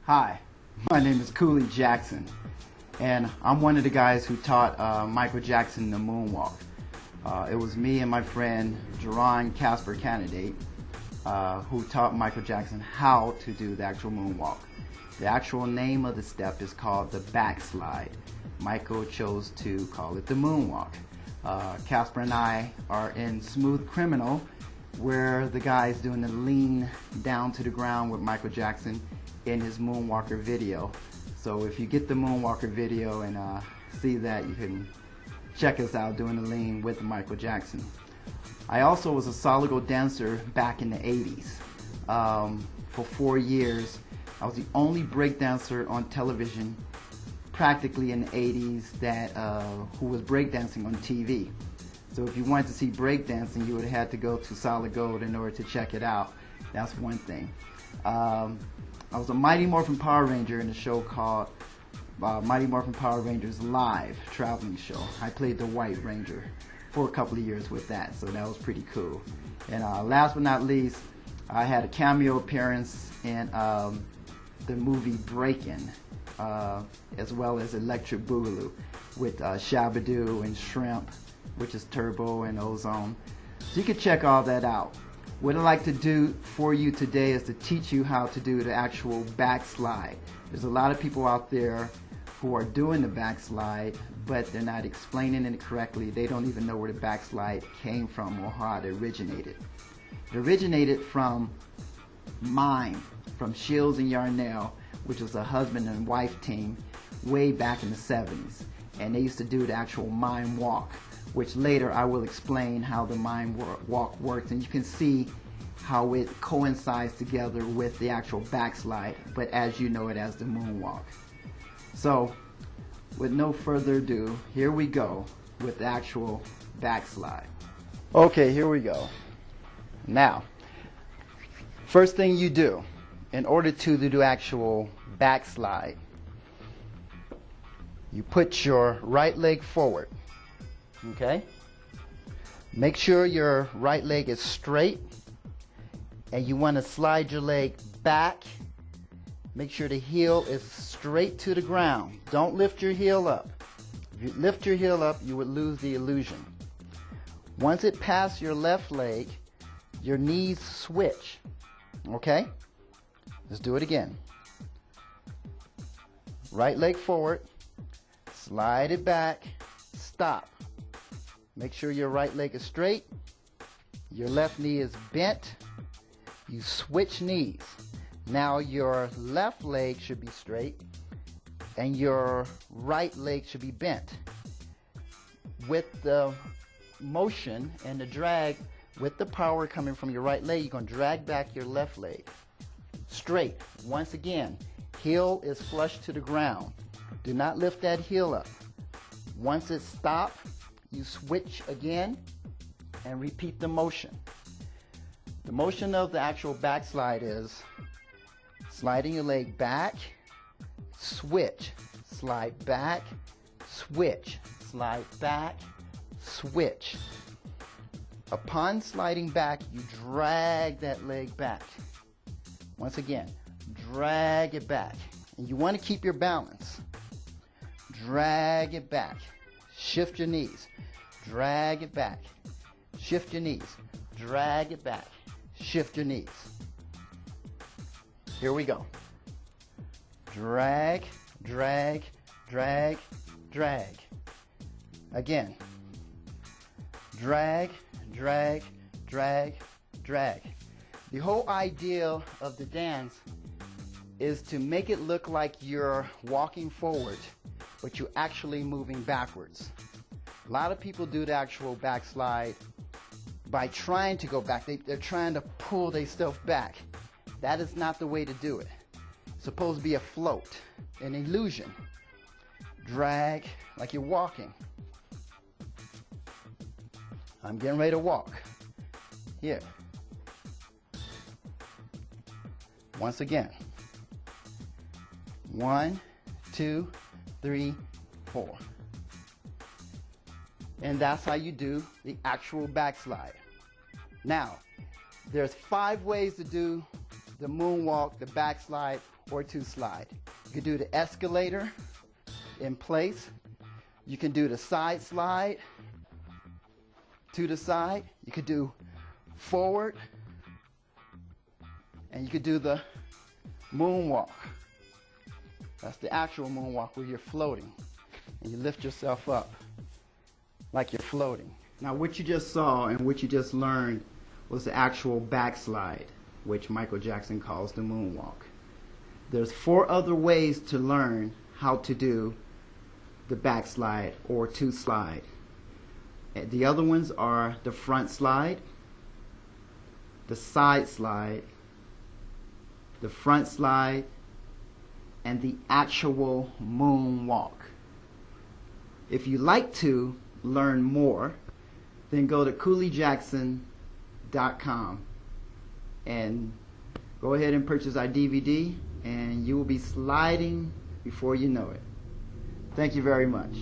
Hi, my name is Cooley Jaxson, and I'm one of the guys who taught Michael Jackson the moonwalk. It was me and my friend Jerron Casper Candidate who taught Michael Jackson how to do the actual moonwalk. The actual name of the step is called the backslide. Michael chose to call it the moonwalk. Casper and I are in Smooth Criminal, where the guy is doing the lean down to the ground with Michael Jackson in his Moonwalker video. So if you get the Moonwalker video and see that, you can check us out doing the lean with Michael Jackson. I also was a solid gold dancer back in the 80s. For 4 years, I was the only break dancer on television practically in the 80s that who was breakdancing on TV. So if you wanted to see breakdancing, you would have had to go to Solid Gold in order to check it out. That's one thing. I was a Mighty Morphin Power Ranger in a show called Mighty Morphin Power Rangers Live traveling show. I played the White Ranger for a couple of years with that, so that was pretty cool. And last but not least, I had a cameo appearance in the movie Breakin', as well as Electric Boogaloo with Shabba-Doo and Shrimp, which is Turbo and Ozone. So you can check all that out. What I'd like to do for you today is to teach you how to do the actual backslide. There's a lot of people out there who are doing the backslide, but they're not explaining it correctly. They don't even know where the backslide came from or how it originated. It originated from Mime, from Shields and Yarnell, which was a husband and wife team way back in the 70s. And they used to do the actual mime walk, which later I will explain how the mime walk works, and you can see how it coincides together with the actual backslide, but as you know it as the moonwalk. So with no further ado, here we go with the actual backslide. Okay, here we go. Now, first thing you do in order to do the actual backslide, you put your right leg forward. Okay? Make sure your right leg is straight, and you want to slide your leg back. Make sure the heel is straight to the ground. Don't lift your heel up. If you lift your heel up, you would lose the illusion. Once it passes your left leg, your knees switch. Okay? Let's do it again. Right leg forward, slide it back, stop. Make sure your right leg is straight, your left knee is bent, you switch knees. Now your left leg should be straight and your right leg should be bent. With the motion and the drag, with the power coming from your right leg, you're going to drag back your left leg. Straight. Once again, heel is flush to the ground. Do not lift that heel up. Once it stops, you switch again and repeat the motion. The motion of the actual backslide is sliding your leg back, switch, slide back, switch, slide back, switch. Upon sliding back, you drag that leg back. Once again, drag it back. And you want to keep your balance. Drag it back. Shift your knees. Drag it back. Shift your knees. Drag it back. Shift your knees. Here we go. Drag, drag, drag, drag. Again. Drag, drag, drag, drag. The whole idea of the dance is to make it look like you're walking forward, but you're actually moving backwards. A lot of people do the actual backslide by trying to go back. They're trying to pull themselves back. That is not the way to do it. It's supposed to be a float, an illusion. Drag like you're walking. I'm getting ready to walk. Here. Once again. 1, 2, 3, 4. And that's how you do the actual backslide. Now, there's 5 ways to do the moonwalk, the backslide, or two slide. You can do the escalator in place. You can do the side slide to the side. You could do forward. And you could do the moonwalk. That's the actual moonwalk where you're floating. And you lift yourself up like you're floating. Now what you just saw and what you just learned was the actual backslide, which Michael Jackson calls the moonwalk. There's 4 other ways to learn how to do the backslide or two slide. The other ones are the front slide, the side slide, the front slide, and the actual moonwalk. If you'd like to learn more, then go to CooleyJaxson.com and go ahead and purchase our DVD, and you will be sliding before you know it. Thank you very much.